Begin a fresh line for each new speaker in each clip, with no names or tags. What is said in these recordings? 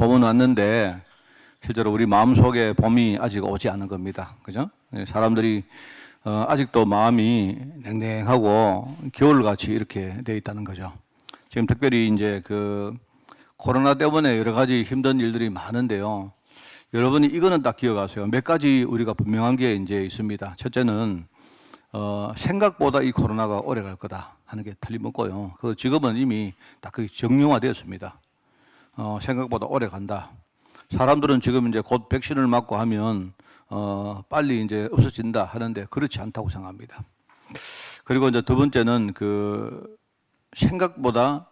봄은 왔는데 실제로 우리 마음속에 봄이 아직 오지 않은 겁니다. 그죠? 사람들이 아직도 마음이 냉랭하고 겨울같이 이렇게 돼 있다는 거죠. 지금 특별히 이제 그 코로나 때문에 여러 가지 힘든 일들이 많은데요. 여러분이 이거는 딱 기억하세요. 몇 가지 우리가 분명한 게 이제 있습니다. 첫째는 생각보다 이 코로나가 오래 갈 거다 하는 게 틀림없고요. 그 지금은 이미 딱 그게 정형화되었습니다. 생각보다 오래 간다. 사람들은 지금 이제 곧 백신을 맞고 하면 빨리 이제 없어진다 하는데 그렇지 않다고 생각합니다. 그리고 이제 두 번째는 그 생각보다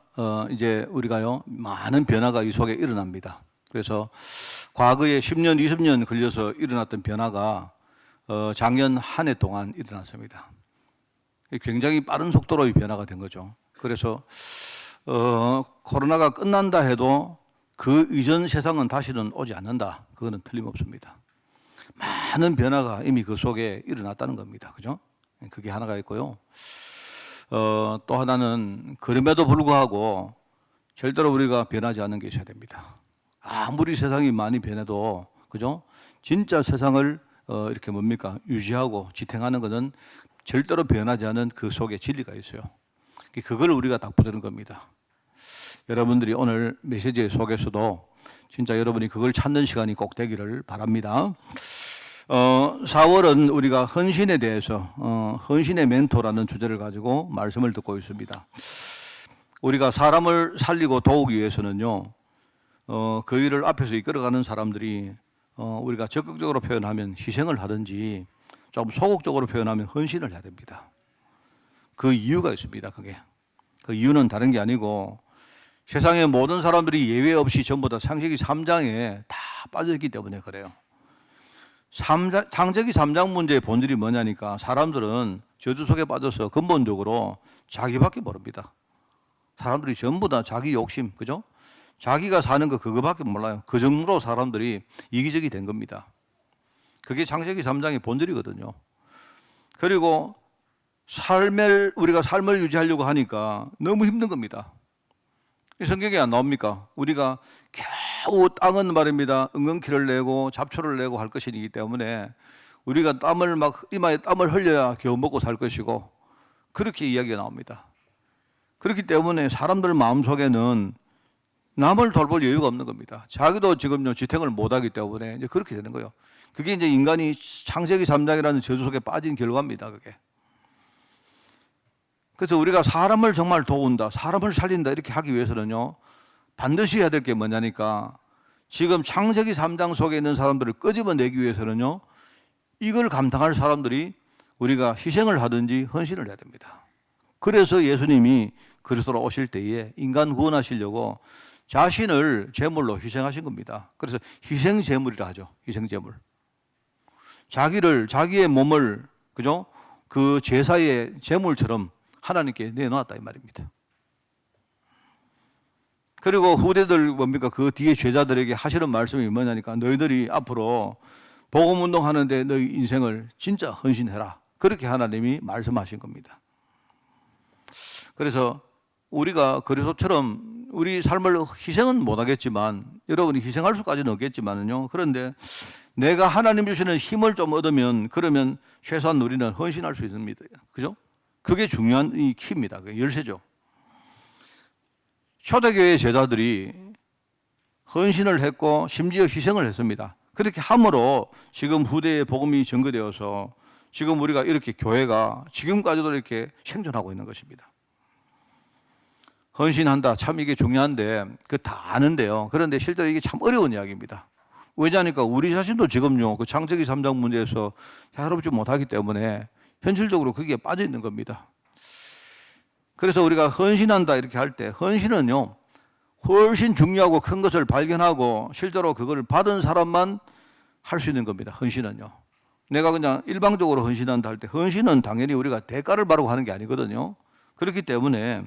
이제 우리가요 많은 변화가 이 속에 일어납니다. 그래서 과거에 10년, 20년 걸려서 일어났던 변화가 작년 한 해 동안 일어났습니다. 굉장히 빠른 속도로 이 변화가 된 거죠. 그래서 코로나가 끝난다 해도 그 이전 세상은 다시는 오지 않는다. 그거는 틀림없습니다. 많은 변화가 이미 그 속에 일어났다는 겁니다. 그죠? 그게 하나가 있고요. 또 하나는 그럼에도 불구하고 절대로 우리가 변하지 않는 게 있어야 됩니다. 아무리 세상이 많이 변해도, 그죠? 진짜 세상을 이렇게 뭡니까? 유지하고 지탱하는 것은 절대로 변하지 않은 그 속에 진리가 있어요. 그걸 우리가 딱 보는 겁니다. 여러분들이 오늘 메시지 속에서도 진짜 여러분이 그걸 찾는 시간이 꼭 되기를 바랍니다. 4월은 우리가 헌신에 대해서 헌신의 멘토라는 주제를 가지고 말씀을 듣고 있습니다. 우리가 사람을 살리고 도우기 위해서는요, 그 일을 앞에서 이끌어가는 사람들이 우리가 적극적으로 표현하면 희생을 하든지 좀 소극적으로 표현하면 헌신을 해야 됩니다. 그 이유가 있습니다. 그게 그 이유는 다른 게 아니고 세상의 모든 사람들이 예외 없이 전부 다 창세기 3장에 다 빠져있기 때문에 그래요. 창세기 3장 문제의 본질이 뭐냐니까 사람들은 저주 속에 빠져서 근본적으로 자기밖에 모릅니다. 사람들이 전부 다 자기 욕심, 그죠? 자기가 사는 거 그거밖에 몰라요. 그 정도로 사람들이 이기적이 된 겁니다. 그게 창세기 3장의 본질이거든요. 그리고 우리가 삶을 유지하려고 하니까 너무 힘든 겁니다. 이 성경에 안 나옵니까? 우리가 겨우 땅은 말입니다. 은근키를 내고 잡초를 내고 할 것이기 때문에 우리가 이마에 땀을 흘려야 겨우 먹고 살 것이고 그렇게 이야기가 나옵니다. 그렇기 때문에 사람들 마음속에는 남을 돌볼 여유가 없는 겁니다. 자기도 지금요 지탱을 못하기 때문에 이제 그렇게 되는 거예요. 그게 이제 인간이 창세기 3장이라는 저주 속에 빠진 결과입니다. 그게. 그래서 우리가 사람을 정말 도운다, 사람을 살린다 이렇게 하기 위해서는요 반드시 해야 될 게 뭐냐니까 지금 창세기 3장 속에 있는 사람들을 끄집어내기 위해서는요 이걸 감당할 사람들이 우리가 희생을 하든지 헌신을 해야 됩니다. 그래서 예수님이 그리스도로 오실 때에 인간 구원하시려고 자신을 제물로 희생하신 겁니다. 그래서 희생제물이라 하죠. 희생제물. 자기의 몸을, 그죠? 그 제사의 제물처럼 하나님께 내놓았다 이 말입니다. 그리고 후대들 뭡니까? 그 뒤에 제자들에게 하시는 말씀이 뭐냐니까 너희들이 앞으로 복음운동 하는데 너희 인생을 진짜 헌신해라. 그렇게 하나님이 말씀하신 겁니다. 그래서 우리가 그리스도처럼 우리 삶을 희생은 못하겠지만 여러분이 희생할 수까지는 없겠지만요. 그런데 내가 하나님 주시는 힘을 좀 얻으면 그러면 최소한 우리는 헌신할 수 있습니다. 그죠? 그게 중요한 이 키입니다. 그게 열쇠죠. 초대교회 제자들이 헌신을 했고 심지어 희생을 했습니다. 그렇게 함으로 지금 후대의 복음이 전거되어서 지금 우리가 이렇게 교회가 지금까지도 이렇게 생존하고 있는 것입니다. 헌신한다. 참 이게 중요한데 그 다 아는데요. 그런데 실제로 이게 참 어려운 이야기입니다. 왜냐하니까 우리 자신도 지금요 그 창세기 3장 문제에서 자유롭지 못하기 때문에 현실적으로 거기에 빠져 있는 겁니다. 그래서 우리가 헌신한다 이렇게 할 때 헌신은요 훨씬 중요하고 큰 것을 발견하고 실제로 그걸 받은 사람만 할 수 있는 겁니다. 헌신은요. 내가 그냥 일방적으로 헌신한다 할 때 헌신은 당연히 우리가 대가를 바라고 하는 게 아니거든요. 그렇기 때문에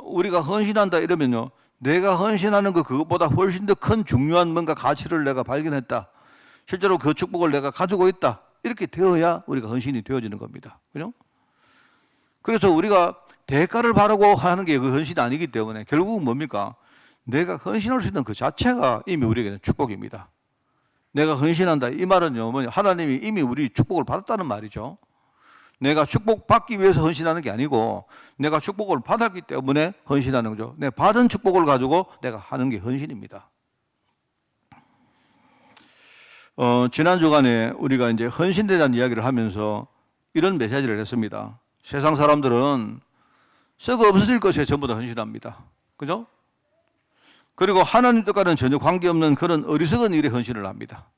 우리가 헌신한다 이러면요 내가 헌신하는 거 그것보다 훨씬 더 큰 중요한 뭔가 가치를 내가 발견했다. 실제로 그 축복을 내가 가지고 있다. 이렇게 되어야 우리가 헌신이 되어지는 겁니다. 그죠? 그래서 우리가 대가를 바라고 하는 게 그 헌신이 아니기 때문에 결국은 뭡니까? 내가 헌신할 수 있는 그 자체가 이미 우리에게는 축복입니다. 내가 헌신한다. 이 말은요, 하나님이 이미 우리 축복을 받았다는 말이죠. 내가 축복받기 위해서 헌신하는 게 아니고 내가 축복을 받았기 때문에 헌신하는 거죠. 내가 받은 축복을 가지고 내가 하는 게 헌신입니다. 지난 주간에 우리가 이제 헌신에 대한 이야기를 하면서 이런 메시지를 했습니다. 세상 사람들은 썩어 없어질 것에 전부 다 헌신합니다. 그죠? 그리고 하나님 뜻과는 전혀 관계없는 그런 어리석은 일에 헌신을 합니다.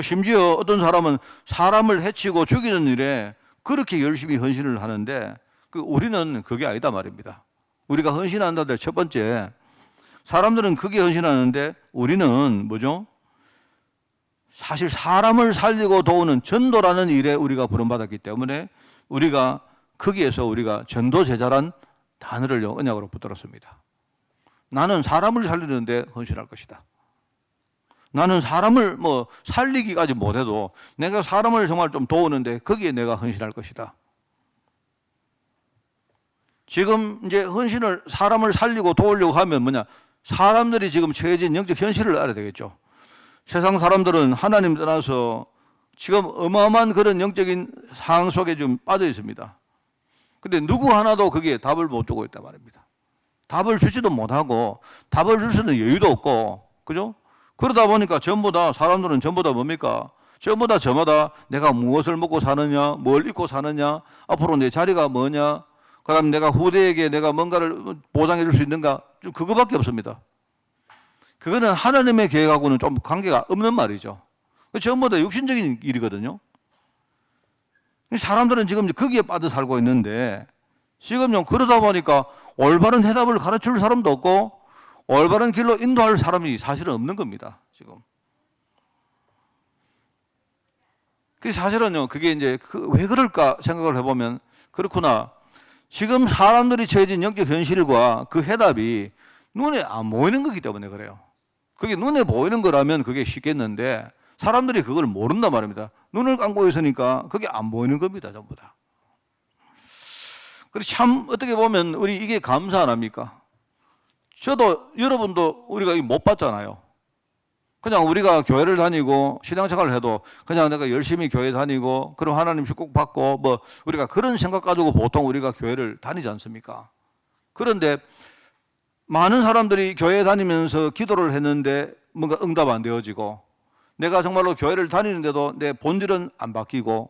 심지어 어떤 사람은 사람을 해치고 죽이는 일에 그렇게 열심히 헌신을 하는데 우리는 그게 아니다 말입니다. 우리가 헌신한다는 첫 번째, 사람들은 크게 헌신하는데 우리는 뭐죠? 사실 사람을 살리고 도우는 전도라는 일에 우리가 부름받았기 때문에 우리가 거기에서 우리가 전도제자란 단어를 언약으로 붙들었습니다. 나는 사람을 살리는데 헌신할 것이다. 나는 사람을 살리기까지 못해도 내가 사람을 정말 좀 도우는데 거기에 내가 헌신할 것이다. 지금 이제 사람을 살리고 도우려고 하면 사람들이 지금 처해진 영적 현실을 알아야 되겠죠. 세상 사람들은 하나님 떠나서 지금 어마어마한 그런 영적인 상황 속에 좀 빠져 있습니다. 근데 누구 하나도 거기에 답을 못 주고 있단 말입니다. 답을 주지도 못하고 답을 줄 수 있는 여유도 없고, 그죠? 그러다 보니까 사람들은 전부 다 뭡니까? 전부 다 저마다 내가 무엇을 먹고 사느냐, 뭘 입고 사느냐, 앞으로 내 자리가 뭐냐, 그다음 내가 후대에게 내가 뭔가를 보장해 줄 수 있는가, 좀 그거밖에 없습니다. 그거는 하나님의 계획하고는 좀 관계가 없는 말이죠. 전부 다 육신적인 일이거든요. 사람들은 지금 거기에 빠져 살고 있는데 지금 그러다 보니까 올바른 해답을 가르쳐 줄 사람도 없고 올바른 길로 인도할 사람이 사실은 없는 겁니다. 지금. 사실은요, 그게 이제 왜 그럴까 생각을 해보면 그렇구나. 지금 사람들이 처해진 영적 현실과 그 해답이 눈에 안 보이는 거기 때문에 그래요. 그게 눈에 보이는 거라면 그게 쉽겠는데 사람들이 그걸 모른단 말입니다. 눈을 감고 있으니까 그게 안 보이는 겁니다, 전부 다. 그래서 참 어떻게 보면 우리 이게 감사 안 합니까? 저도 여러분도 우리가 못 봤잖아요. 그냥 우리가 교회를 다니고 신앙생활을 해도 그냥 내가 열심히 교회 다니고 그럼 하나님 축복 받고 우리가 그런 생각 가지고 보통 우리가 교회를 다니지 않습니까? 그런데 많은 사람들이 교회 다니면서 기도를 했는데 뭔가 응답 안 되어지고 내가 정말로 교회를 다니는데도 내 본질은 안 바뀌고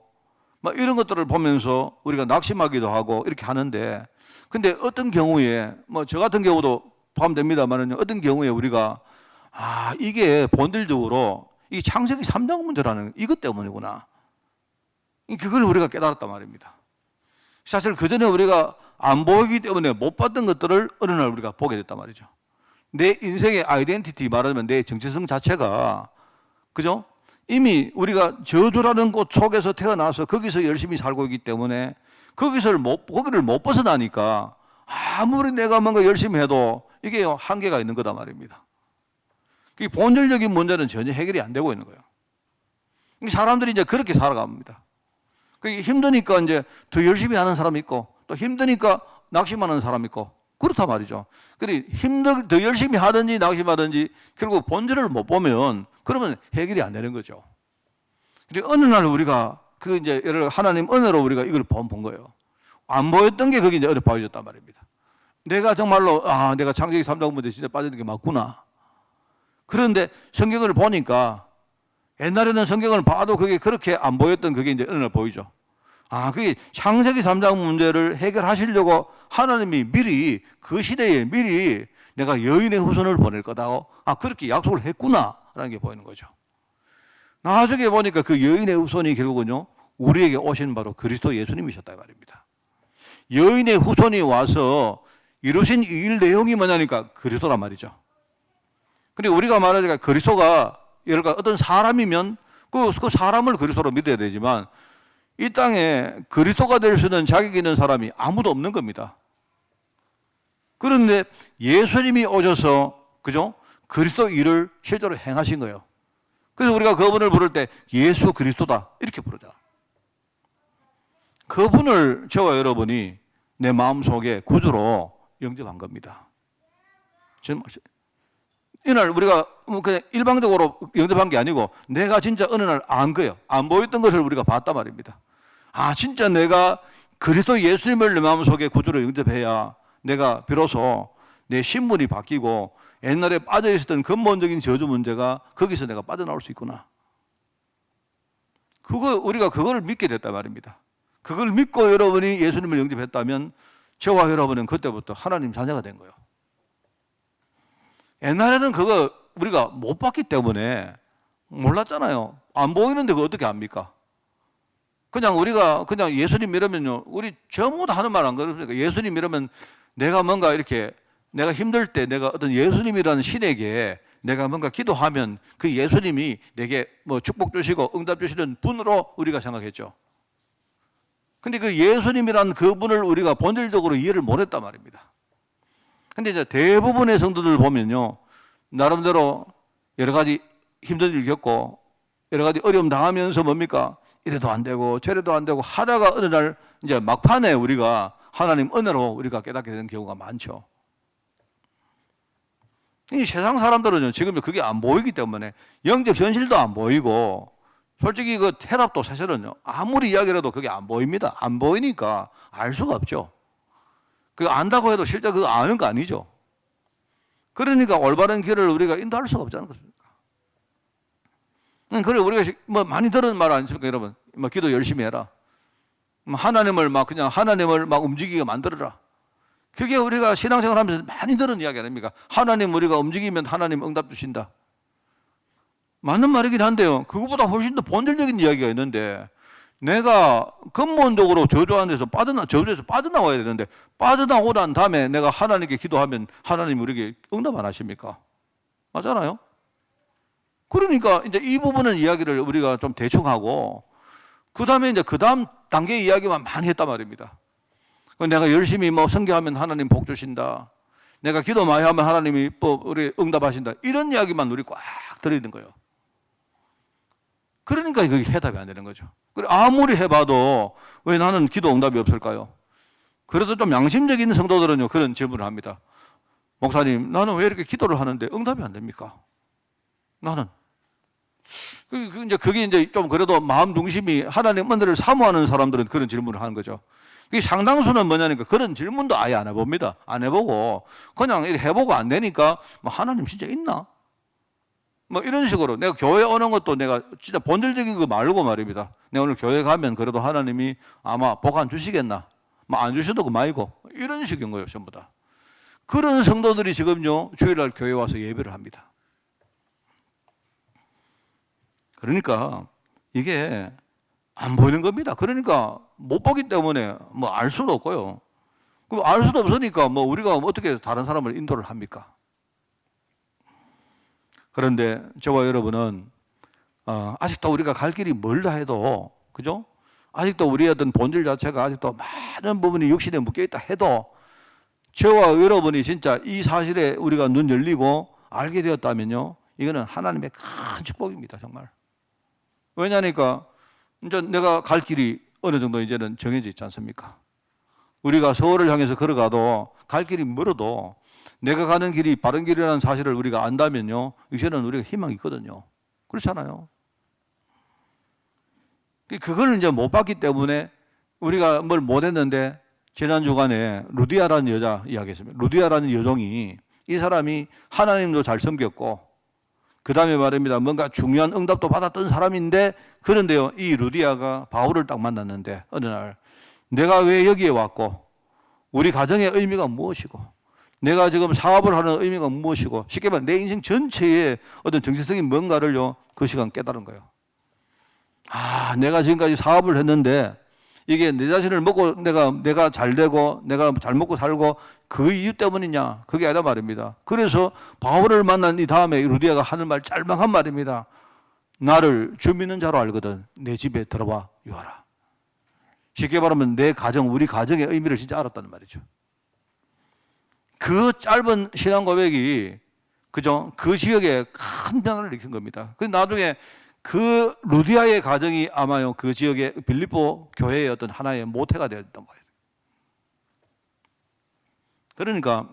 이런 것들을 보면서 우리가 낙심하기도 하고 이렇게 하는데, 근데 어떤 경우에 저 같은 경우도 포함됩니다만은 어떤 경우에 우리가 이게 본질적으로 이 창세기 3장 문제라는 이것 때문이구나. 그걸 우리가 깨달았단 말입니다. 사실 그 전에 우리가 안 보이기 때문에 못 봤던 것들을 어느 날 우리가 보게 됐단 말이죠. 내 인생의 아이덴티티, 말하자면 내 정체성 자체가, 그죠? 이미 우리가 저주라는 곳 속에서 태어나서 거기서 열심히 살고 있기 때문에 거기를 못 벗어나니까 아무리 내가 뭔가 열심히 해도 이게 한계가 있는 거다 말입니다. 그 본질적인 문제는 전혀 해결이 안 되고 있는 거예요. 사람들이 이제 그렇게 살아갑니다. 그게 힘드니까 이제 더 열심히 하는 사람이 있고 또 힘드니까 낙심하는 사람이 있고 그렇단 말이죠. 그래 더 열심히 하든지 낙심하든지 결국 본질을 못 보면 그러면 해결이 안 되는 거죠. 그래 어느 날 우리가 이제 하나님 은혜로 우리가 이걸 본 거예요. 안 보였던 게 그게 이제 보여졌단 말입니다. 내가 정말로 내가 창세기 3장 문제 진짜 빠지는 게 맞구나. 그런데 성경을 보니까 옛날에는 성경을 봐도 그게 그렇게 안 보였던 그게 이제 어느 날 보이죠. 그게 창세기 3장 문제를 해결하시려고 하나님이 미리 그 시대에 미리 내가 여인의 후손을 보낼 거다고 그렇게 약속을 했구나라는 게 보이는 거죠. 나중에 보니까 그 여인의 후손이 결국은요 우리에게 오신 바로 그리스도 예수님이셨다 말입니다. 여인의 후손이 와서 이루신 이 일 내용이 뭐냐니까 그리스도란 말이죠. 그리고 우리가 말하자면 그리스도가 예를 들어 어떤 사람이면 그 사람을 그리스도로 믿어야 되지만 이 땅에 그리스도가 될 수 있는 자격이 있는 사람이 아무도 없는 겁니다. 그런데 예수님이 오셔서 그죠? 그리스도 일을 실제로 행하신 거예요. 그래서 우리가 그분을 부를 때 예수 그리스도다 이렇게 부르자. 그분을 저와 여러분이 내 마음속에 구주로 영접한 겁니다. 이날 우리가 그냥 일방적으로 영접한 게 아니고 내가 진짜 어느 날 안 거예요. 안 보였던 것을 우리가 봤단 말입니다. 아, 진짜 내가 그리스도 예수님을 내 마음속에 구주로 영접해야 내가 비로소 내 신분이 바뀌고 옛날에 빠져 있었던 근본적인 저주 문제가 거기서 내가 빠져나올 수 있구나. 우리가 그걸 믿게 됐단 말입니다. 그걸 믿고 여러분이 예수님을 영접했다면 저와 여러분은 그때부터 하나님 자녀가 된 거예요. 옛날에는 그거 우리가 못 봤기 때문에 몰랐잖아요. 안 보이는데 그거 어떻게 압니까? 우리가 예수님 이러면요, 우리 전부 다 하는 말 안 그렇습니까? 예수님 이러면 내가 뭔가 이렇게 내가 힘들 때 내가 어떤 예수님이라는 신에게 내가 뭔가 기도하면 그 예수님이 내게 뭐 축복 주시고 응답 주시는 분으로 우리가 생각했죠. 근데 그 예수님이라는 그분을 우리가 본질적으로 이해를 못했단 말입니다. 근데 이제 대부분의 성도들 보면요, 나름대로 여러 가지 힘든 일 겪고 여러 가지 어려움 당하면서 뭡니까? 이래도 안 되고 저래도 안 되고 하다가 어느 날 이제 막판에 우리가 하나님 은혜로 우리가 깨닫게 되는 경우가 많죠. 이 세상 사람들은요, 지금 그게 안 보이기 때문에 영적 현실도 안 보이고 솔직히 그 해답도 사실은요, 아무리 이야기를 해도 그게 안 보입니다. 안 보이니까 알 수가 없죠. 그거 안다고 해도 실제 그거 아는 거 아니죠. 그러니까 올바른 길을 우리가 인도할 수가 없지 않습니까? 그래, 우리가 뭐 많이 들은 말 아니십니까, 여러분? 뭐 기도 열심히 해라. 하나님을 막 움직이게 만들어라. 그게 우리가 신앙생활 하면서 많이 들은 이야기 아닙니까? 하나님 우리가 움직이면 하나님 응답 주신다. 맞는 말이긴 한데요, 그거보다 훨씬 더 본질적인 이야기가 있는데, 내가 근본적으로 저주에서 빠져나와야 되는데, 빠져나오고 난 다음에 내가 하나님께 기도하면 하나님 우리에게 응답 안 하십니까? 맞잖아요? 그러니까 이제 이 부분은 이야기를 우리가 좀 대충 하고, 그 다음에 이제 그 다음 단계 이야기만 많이 했단 말입니다. 내가 열심히 뭐 선교하면 하나님 복 주신다. 내가 기도 많이 하면 하나님이 우리 응답하신다. 이런 이야기만 우리 꽉 들어있는 거예요. 그러니까 그게 해답이 안 되는 거죠. 아무리 해봐도 왜 나는 기도 응답이 없을까요? 그래도 좀 양심적인 성도들은요, 그런 질문을 합니다. 목사님, 나는 왜 이렇게 기도를 하는데 응답이 안 됩니까? 나는. 그게 이제 좀 그래도 마음 중심이 하나님 은혜를 사모하는 사람들은 그런 질문을 하는 거죠. 상당수는 뭐냐니까 그런 질문도 아예 안 해봅니다. 안 해보고 그냥 해보고 안 되니까 뭐 하나님 진짜 있나? 뭐 이런 식으로 내가 교회 오는 것도 내가 진짜 본질적인 거 말고 말입니다. 내가 오늘 교회 가면 그래도 하나님이 아마 복 안 주시겠나? 뭐 안 주셔도 그만이고 이런 식인 거예요, 전부 다. 그런 성도들이 지금요, 주일날 교회 와서 예배를 합니다. 그러니까 이게 안 보이는 겁니다. 그러니까 못 보기 때문에 뭐 알 수도 없고요. 그럼 알 수도 없으니까 뭐 우리가 어떻게 다른 사람을 인도를 합니까? 그런데 저와 여러분은 아직도 우리가 갈 길이 멀다 해도, 그죠? 아직도 우리의 어떤 본질 자체가 아직도 많은 부분이 육신에 묶여있다 해도 저와 여러분이 진짜 이 사실에 우리가 눈 열리고 알게 되었다면요, 이거는 하나님의 큰 축복입니다, 정말. 왜냐니까 이제 내가 갈 길이 어느 정도 이제는 정해져 있지 않습니까? 우리가 서울을 향해서 걸어가도 갈 길이 멀어도 내가 가는 길이 바른 길이라는 사실을 우리가 안다면요, 이제는 우리가 희망이 있거든요. 그렇잖아요. 그걸 이제 못 봤기 때문에 우리가 뭘 못했는데, 지난 주간에 루디아라는 여자 이야기했습니다. 루디아라는 여종이, 이 사람이 하나님도 잘 섬겼고 그 다음에 말입니다, 뭔가 중요한 응답도 받았던 사람인데, 그런데요, 이 루디아가 바울을 딱 만났는데 어느 날 내가 왜 여기에 왔고 우리 가정의 의미가 무엇이고 내가 지금 사업을 하는 의미가 무엇이고, 쉽게 말해 내 인생 전체의 어떤 정체성이 뭔가를요, 그 시간 깨달은 거예요. 아, 내가 지금까지 사업을 했는데 이게 내 자신을 먹고 내가 잘 되고 내가 잘 먹고 살고 그 이유 때문이냐? 그게 아니다 말입니다. 그래서 바울을 만난 이 다음에 루디아가 하는 말, 짤막한 말입니다. 나를 주 믿는 자로 알거든 내 집에 들어와 유하라. 쉽게 말하면 내 가정, 우리 가정의 의미를 진짜 알았다는 말이죠. 그 짧은 신앙 고백이, 그죠? 그 지역에 큰 변화를 일으킨 겁니다. 그 나중에 그 루디아의 가정이 아마요, 그 지역의 빌립보 교회의 어떤 하나의 모태가 되었던 거예요. 그러니까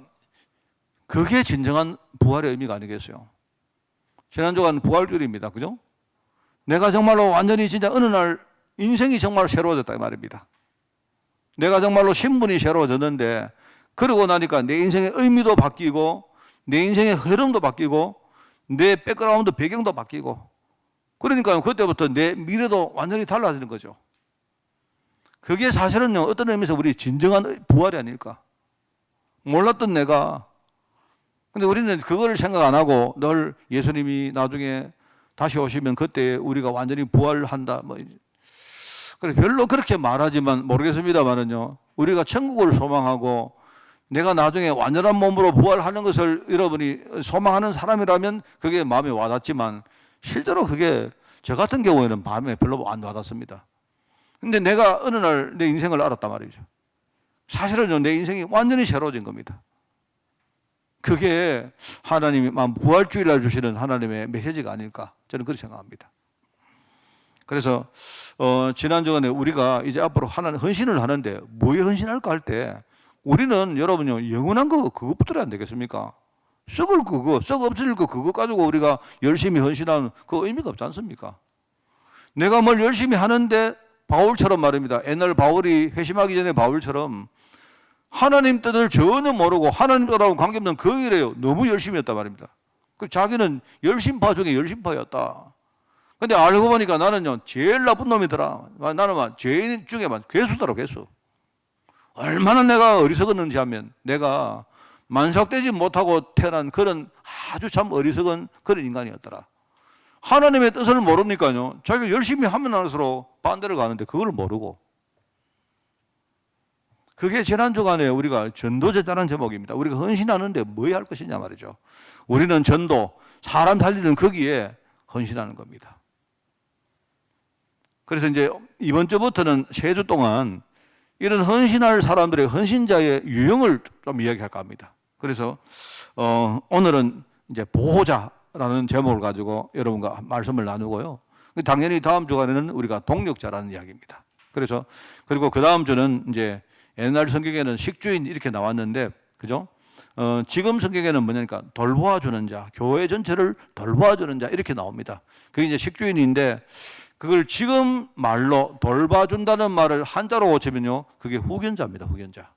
그게 진정한 부활의 의미가 아니겠어요? 지난주간 부활주일입니다. 그죠? 내가 정말로 완전히 진짜 어느 날 인생이 정말 새로워졌다 이 말입니다. 내가 정말로 신분이 새로워졌는데 그러고 나니까 내 인생의 의미도 바뀌고 내 인생의 흐름도 바뀌고 내 백그라운드 배경도 바뀌고 그러니까 그때부터 내 미래도 완전히 달라지는 거죠. 그게 사실은요 어떤 의미에서 우리 진정한 부활이 아닐까. 몰랐던 내가 근데 우리는 그걸 생각 안 하고 늘 예수님이 나중에 다시 오시면 그때 우리가 완전히 부활한다 뭐 그래 별로 그렇게 말하지만 모르겠습니다만은요 우리가 천국을 소망하고 내가 나중에 완전한 몸으로 부활하는 것을 여러분이 소망하는 사람이라면 그게 마음에 와닿지만 실제로 그게 저 같은 경우에는 마음에 별로 안 와닿습니다. 근데 내가 어느 날 내 인생을 알았단 말이죠. 사실은요 내 인생이 완전히 새로워진 겁니다. 그게 하나님이 부활주일날 주시는 하나님의 메시지가 아닐까 저는 그렇게 생각합니다. 그래서 지난주간에 우리가 이제 앞으로 하나님 헌신을 하는데 뭐에 헌신할까 할 때 우리는 여러분요 영원한 거 그것부터 안 되겠습니까? 썩을 그거 썩 없을 거 그거 가지고 우리가 열심히 헌신하는 그 의미가 없지 않습니까? 내가 뭘 열심히 하는데 바울처럼 말입니다. 옛날 바울이 회심하기 전에 바울처럼 하나님 뜻을 전혀 모르고 하나님 뜻하고 관계없는 그 일에 너무 열심히 했단 말입니다. 그 자기는 열심파 중에 열심파였다. 근데 알고 보니까 나는요 제일 나쁜 놈이더라. 나는 죄인 중에 괴수더라 괴수. 얼마나 내가 어리석었는지 하면 내가 만삭되지 못하고 태어난 그런 아주 참 어리석은 그런 인간이었더라. 하나님의 뜻을 모르니까요 자기가 열심히 하면 할수록 반대를 가는데 그걸 모르고 그게 지난주간에 우리가 전도제자라는 제목입니다. 우리가 헌신하는데 뭐 해야 할 것이냐 말이죠. 우리는 전도, 사람 살리는 거기에 헌신하는 겁니다. 그래서 이제 이번 주부터는 3주 동안 이런 헌신할 사람들의 헌신자의 유형을 좀 이야기할까 합니다. 그래서 오늘은 이제 보호자라는 제목을 가지고 여러분과 말씀을 나누고요. 당연히 다음 주간에는 우리가 동력자라는 이야기입니다. 그래서 그리고 그 다음 주는 이제 옛날 성경에는 식주인 이렇게 나왔는데 그죠? 지금 성경에는 뭐냐니까 돌보아주는 자, 교회 전체를 돌보아주는 자 이렇게 나옵니다. 그게 이제 식주인인데 그걸 지금 말로 돌봐준다는 말을 한자로 고치면요 그게 후견자입니다. 후견자.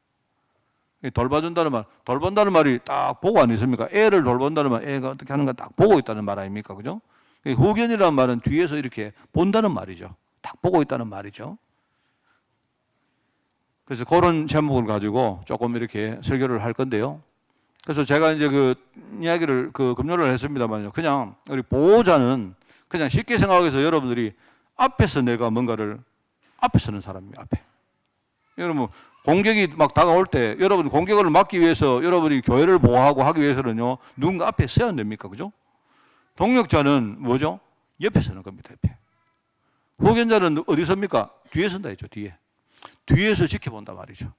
돌봐준다는 말, 돌본다는 말이 딱 보고 안 있습니까? 애를 돌본다는 말, 애가 어떻게 하는가 딱 보고 있다는 말 아닙니까? 그죠? 후견이라는 말은 뒤에서 이렇게 본다는 말이죠. 딱 보고 있다는 말이죠. 그래서 그런 제목을 가지고 조금 이렇게 설교를 할 건데요. 그래서 제가 이제 그 이야기를 금요일을 했습니다만요. 그냥 우리 보호자는 그냥 쉽게 생각해서 여러분들이 앞에서 내가 뭔가를 앞에 서는 사람입니다. 앞에. 여러분 공격이 막 다가올 때 여러분 공격을 막기 위해서 여러분이 교회를 보호하고 하기 위해서는요 누군가 앞에 서야 됩니까? 그죠? 동력자는 뭐죠? 옆에 서는 겁니다. 옆에. 후견자는 어디 섭니까? 뒤에 선다 했죠. 뒤에서 지켜본단 말이죠.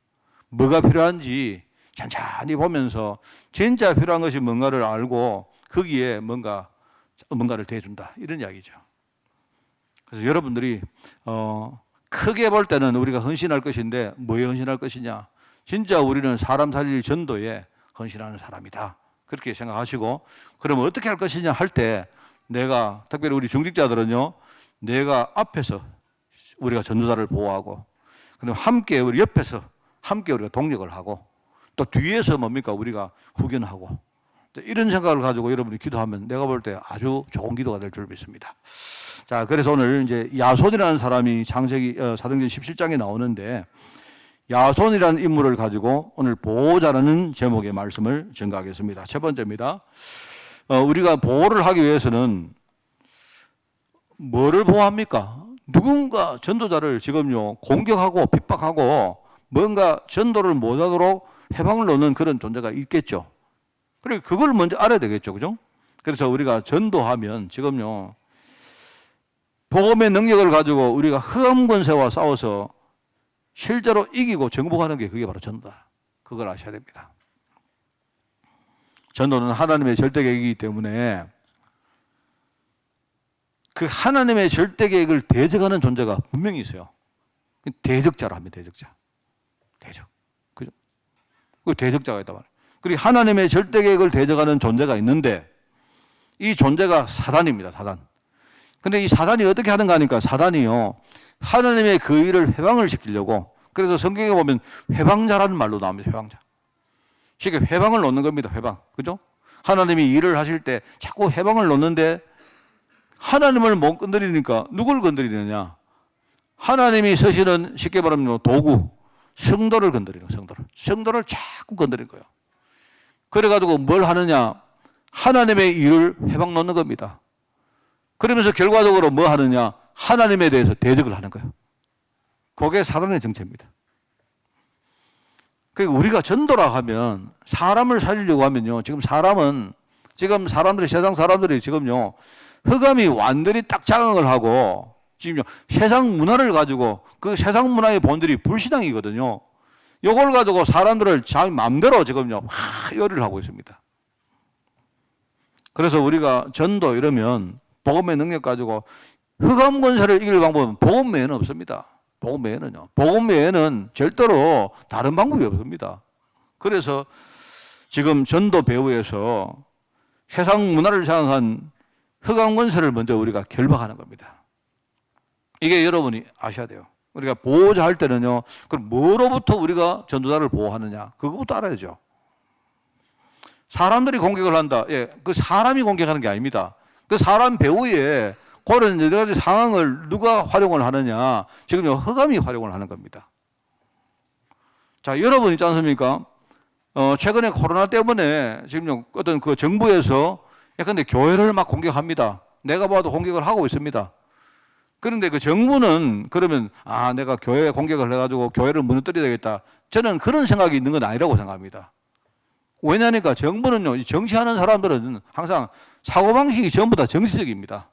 뭐가 필요한지 천천히 보면서 진짜 필요한 것이 뭔가를 알고 거기에 뭔가를 대준다 이런 이야기죠. 그래서 여러분들이 크게 볼 때는 우리가 헌신할 것인데 뭐에 헌신할 것이냐? 진짜 우리는 사람 살릴 전도에 헌신하는 사람이다. 그렇게 생각하시고 그러면 어떻게 할 것이냐 할 때 내가 특별히 우리 중직자들은요 내가 앞에서 우리가 전도자를 보호하고 그럼 함께 우리 옆에서 함께 우리가 동력을 하고 또 뒤에서 뭡니까 우리가 후견하고 이런 생각을 가지고 여러분이 기도하면 내가 볼 때 아주 좋은 기도가 될 줄 믿습니다. 자, 그래서 오늘 이제 야손이라는 사람이 창세기 사도행전 17장에 나오는데 야손이라는 인물을 가지고 오늘 보호자라는 제목의 말씀을 전가하겠습니다. 첫 번째입니다. 우리가 보호를 하기 위해서는 뭐를 보호합니까? 누군가 전도자를 지금요 공격하고 핍박하고 뭔가 전도를 못하도록 해방을 놓는 그런 존재가 있겠죠. 그리고 그걸 먼저 알아야 되겠죠, 그죠? 그래서 우리가 전도하면 지금요 복음의 능력을 가지고 우리가 흑암 권세와 싸워서 실제로 이기고 정복하는 게 그게 바로 전도다. 그걸 아셔야 됩니다. 전도는 하나님의 절대 계획이기 때문에 그 하나님의 절대 계획을 대적하는 존재가 분명히 있어요. 대적자로 합니다. 대적자. 대적. 그죠? 그 대적자가 있단 말이에요. 그리고 하나님의 절대 계획을 대적하는 존재가 있는데 이 존재가 사단입니다. 사단. 근데 이 사단이 어떻게 하는가 하니까 사단이요, 하나님의 그 일을 회방을 시키려고, 그래서 성경에 보면 회방자라는 말로 나옵니다. 회방자. 쉽게 회방을 놓는 겁니다. 회방. 그죠? 하나님이 일을 하실 때 자꾸 회방을 놓는데 하나님을 못 건드리니까 누굴 건드리느냐? 하나님이 쓰시는, 쉽게 말하면 도구, 성도를 건드리는 거예요. 성도를 자꾸 건드리는 거예요. 그래가지고 뭘 하느냐? 하나님의 일을 회방 놓는 겁니다. 그러면서 결과적으로 뭐 하느냐? 하나님에 대해서 대적을 하는 거예요. 그게 사단의 정체입니다. 그러니까 우리가 전도라 하면, 사람을 살리려고 하면요, 지금 사람들이, 세상 사람들이 지금요, 흑암이 완전히 딱 장악을 하고, 지금요, 세상 문화를 가지고, 그 세상 문화의 본질이 불신앙이거든요. 이걸 가지고 사람들을 자기 마음대로 지금요, 막 요리를 하고 있습니다. 그래서 우리가 전도 이러면 복음의 능력 가지고 흑암 권세를 이길 방법은 복음 외에는 없습니다. 복음 외에는요. 복음 외에는 절대로 다른 방법이 없습니다. 그래서 지금 전도 배후에서 세상 문화를 장악한 흑암 권세를 먼저 우리가 결박하는 겁니다. 이게 여러분이 아셔야 돼요. 우리가 보호자 할 때는요, 그럼 뭐로부터 우리가 전도자를 보호하느냐? 그거부터 알아야죠. 사람들이 공격을 한다. 예, 그 사람이 공격하는 게 아닙니다. 그 사람 배후에 그런 여러 가지 상황을 누가 활용을 하느냐? 지금요, 흑암이 활용을 하는 겁니다. 자, 여러분 있지 않습니까? 최근에 코로나 때문에 지금요, 어떤 그 정부에서 근데 교회를 막 공격합니다. 내가 봐도 공격을 하고 있습니다. 그런데 그 정부는 그러면, 내가 교회에 공격을 해가지고 교회를 무너뜨려야 되겠다. 저는 그런 생각이 있는 건 아니라고 생각합니다. 왜냐니까 정부는요, 정치하는 사람들은 항상 사고방식이 전부 다 정치적입니다.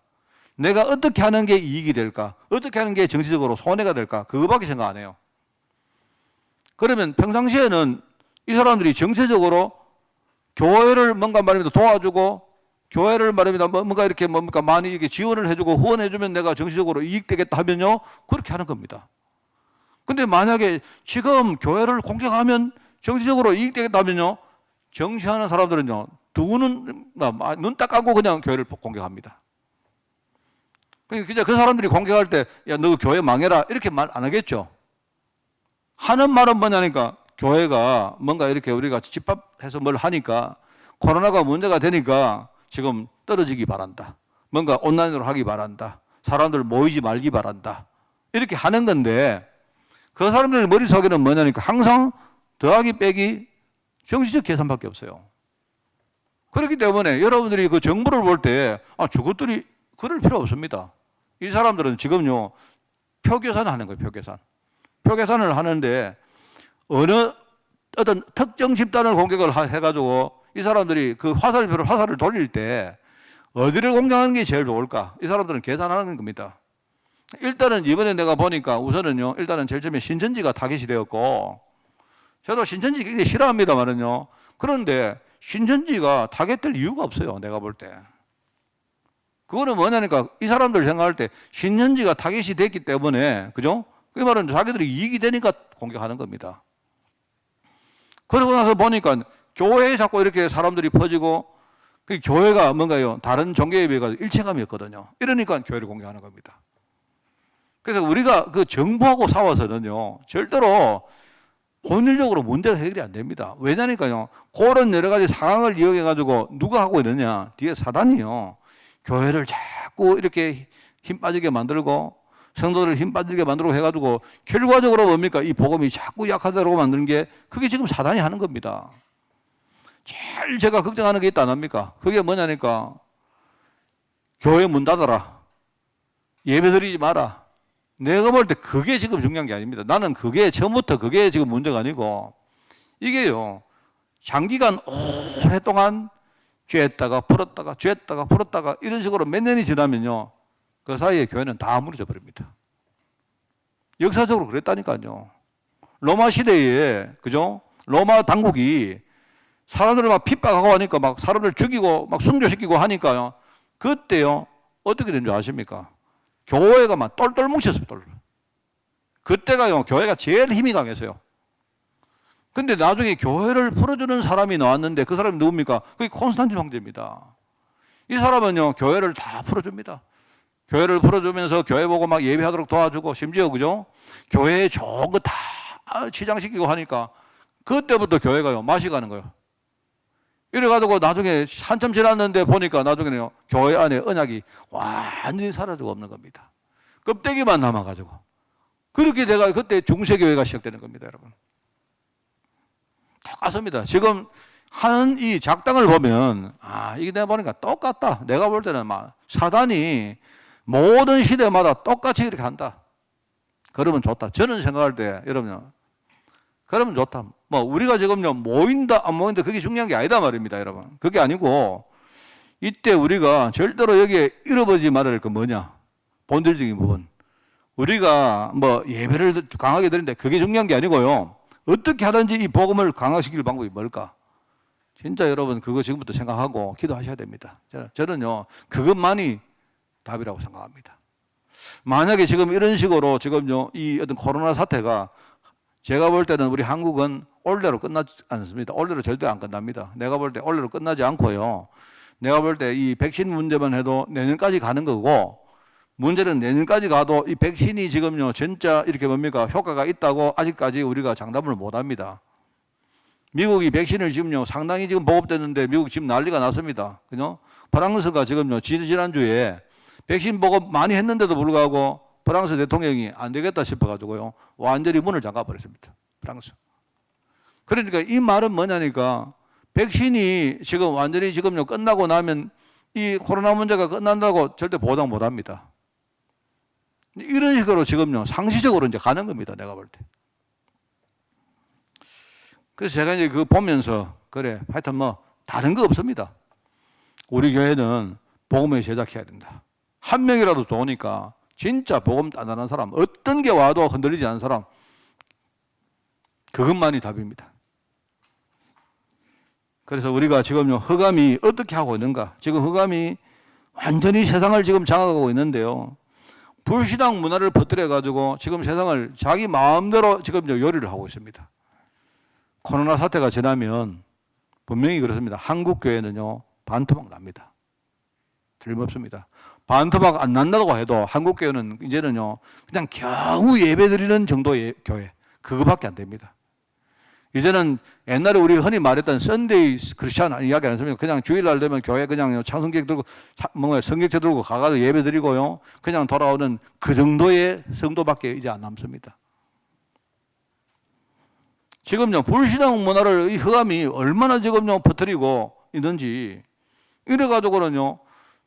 내가 어떻게 하는 게 이익이 될까? 어떻게 하는 게 정치적으로 손해가 될까? 그거밖에 생각 안 해요. 그러면 평상시에는 이 사람들이 정치적으로 교회를 뭔가 말입니다 도와주고, 교회를 말입니다 뭔가 이렇게 뭡니까 많이 이렇게 지원을 해주고 후원해주면 내가 정치적으로 이익되겠다 하면요, 그렇게 하는 겁니다. 근데 만약에 지금 교회를 공격하면 정치적으로 이익되겠다 하면요, 정치하는 사람들은요, 눈 딱 감고 그냥 교회를 공격합니다. 그러니까 그 사람들이 공격할 때, 야, 너 교회 망해라, 이렇게 말 안 하겠죠. 하는 말은 뭐냐니까, 교회가 뭔가 이렇게 우리가 집합해서 뭘 하니까, 코로나가 문제가 되니까 지금 떨어지기 바란다. 뭔가 온라인으로 하기 바란다. 사람들 모이지 말기 바란다. 이렇게 하는 건데, 그 사람들 머릿속에는 뭐냐니까, 항상 더하기 빼기 정치적 계산밖에 없어요. 그렇기 때문에 여러분들이 그 정부를 볼 때, 저것들이 그럴 필요 없습니다. 이 사람들은 지금요, 표계산을 하는 거예요, 표계산. 표계산을 하는데, 어떤 특정 집단을 공격을 해가지고, 이 사람들이 그 화살을 돌릴 때, 어디를 공격하는 게 제일 좋을까? 이 사람들은 계산하는 겁니다. 일단은 이번에 내가 보니까 우선은요, 일단은 제일 처음에 신천지가 타겟이 되었고, 저도 신천지 굉장히 싫어합니다만은요, 그런데 신천지가 타겟될 이유가 없어요, 내가 볼 때. 그거는 뭐냐니까, 이 사람들 생각할 때 신천지가 타겟이 됐기 때문에, 그죠? 그 말은 자기들이 이익이 되니까 공격하는 겁니다. 그러고 나서 보니까 교회에 자꾸 이렇게 사람들이 퍼지고, 그 교회가 뭔가요, 다른 종교에 비해 가지고 일체감이 없거든요. 이러니까 교회를 공격하는 겁니다. 그래서 우리가 그 정부하고 싸워서는요, 절대로 본질적으로 문제가 해결이 안 됩니다. 왜냐니까요, 그런 여러 가지 상황을 이용해가지고 누가 하고 있느냐, 뒤에 사단이요, 교회를 자꾸 이렇게 힘 빠지게 만들고, 성도들을 힘 빠지게 만들고 해가지고, 결과적으로 뭡니까? 이 복음이 자꾸 약하다고 만드는 게, 그게 지금 사단이 하는 겁니다. 제일 제가 걱정하는 게 있다 안 합니까? 그게 뭐냐니까, 교회 문 닫아라. 예배 드리지 마라. 내가 볼 때 그게 지금 중요한 게 아닙니다. 나는 그게 처음부터 그게 지금 문제가 아니고, 이게요, 장기간 오랫동안 죄했다가 풀었다가 이런 식으로 몇 년이 지나면요, 그 사이에 교회는 다 무너져 버립니다. 역사적으로 그랬다니까요. 로마 시대에, 그죠? 로마 당국이 사람들을 막 핍박하고 하니까 막 사람들 죽이고 막 순교시키고 하니까요, 그때요, 어떻게 된 줄 아십니까? 교회가 막 똘똘 뭉쳤어요, 똘똘. 그때가요, 교회가 제일 힘이 강했어요. 근데 나중에 교회를 풀어주는 사람이 나왔는데 그 사람이 누굽니까? 그게 콘스탄틴 황제입니다. 이 사람은요, 교회를 다 풀어줍니다. 교회를 풀어주면서 교회 보고 막 예배하도록 도와주고, 심지어, 그죠? 교회에 좋은 거 다 치장시키고 하니까, 그때부터 교회가요, 맛이 가는 거예요. 이래가지고 나중에 한참 지났는데 보니까 나중에는요, 교회 안에 언약이 완전히 사라지고 없는 겁니다. 껍데기만 남아가지고. 그렇게 돼가 그때 중세교회가 시작되는 겁니다, 여러분. 똑같습니다. 지금 하는 이 작당을 보면, 이게 내가 보니까 똑같다. 내가 볼 때는 막 사단이 모든 시대마다 똑같이 이렇게 한다. 그러면 좋다. 저는 생각할 때, 여러분, 그러면 좋다. 뭐, 우리가 지금요, 모인다, 안 모인다, 그게 중요한 게 아니다 말입니다, 여러분. 그게 아니고, 이때 우리가 절대로 여기에 잃어버리지 말아야 할 건 뭐냐? 본질적인 부분. 우리가 뭐, 예배를 강하게 드리는데 그게 중요한 게 아니고요. 어떻게 하든지 이 복음을 강화시킬 방법이 뭘까? 진짜 여러분, 그거 지금부터 생각하고 기도하셔야 됩니다. 저는요, 그것만이 답이라고 생각합니다. 만약에 지금 이런 식으로 지금요, 이 어떤 코로나 사태가 제가 볼 때는 우리 한국은 올해로 끝나지 않습니다. 올해로 절대 안 끝납니다. 내가 볼 때 올해로 끝나지 않고요. 내가 볼 때 이 백신 문제만 해도 내년까지 가는 거고, 문제는 내년까지 가도 이 백신이 지금요, 진짜 이렇게 뭡니까? 효과가 있다고 아직까지 우리가 장담을 못 합니다. 미국이 백신을 지금요, 상당히 지금 보급됐는데 미국 지금 난리가 났습니다. 그죠? 프랑스가 지금요, 지난주에 백신 보급 많이 했는데도 불구하고 프랑스 대통령이 안 되겠다 싶어가지고요, 완전히 문을 잠가버렸습니다. 프랑스. 그러니까 이 말은 뭐냐니까, 백신이 지금 완전히 지금요, 끝나고 나면 이 코로나 문제가 끝난다고 절대 보장 못 합니다. 이런 식으로 지금요, 상시적으로 이제 가는 겁니다. 내가 볼 때. 그래서 제가 이제 그거 보면서, 그래, 하여튼 뭐, 다른 거 없습니다. 우리 교회는 복음을 제작해야 된다. 한 명이라도 좋으니까, 진짜 복음 단단한 사람, 어떤 게 와도 흔들리지 않는 사람, 그것만이 답입니다. 그래서 우리가 지금요, 흑암이 어떻게 하고 있는가? 지금 흑암이 완전히 세상을 지금 장악하고 있는데요. 불신앙 문화를 퍼뜨려가지고 지금 세상을 자기 마음대로 지금 요리를 하고 있습니다. 코로나 사태가 지나면 분명히 그렇습니다. 한국 교회는요, 반토막 납니다. 틀림없습니다. 반토막 안 난다고 해도 한국 교회는 이제는요, 그냥 겨우 예배 드리는 정도의 교회, 그거밖에 안 됩니다. 이제는 옛날에 우리 흔히 말했던 썬데이 크리스찬 이야기 안 했습니까? 그냥 주일날 되면 교회 그냥 찬송객 들고, 성경책 들고 가가지고 예배 드리고요, 그냥 돌아오는 그 정도의 성도밖에 이제 안 남습니다. 지금요, 불신앙 문화를 이 흑암이 얼마나 지금요, 퍼뜨리고 있는지, 이래가지고는요,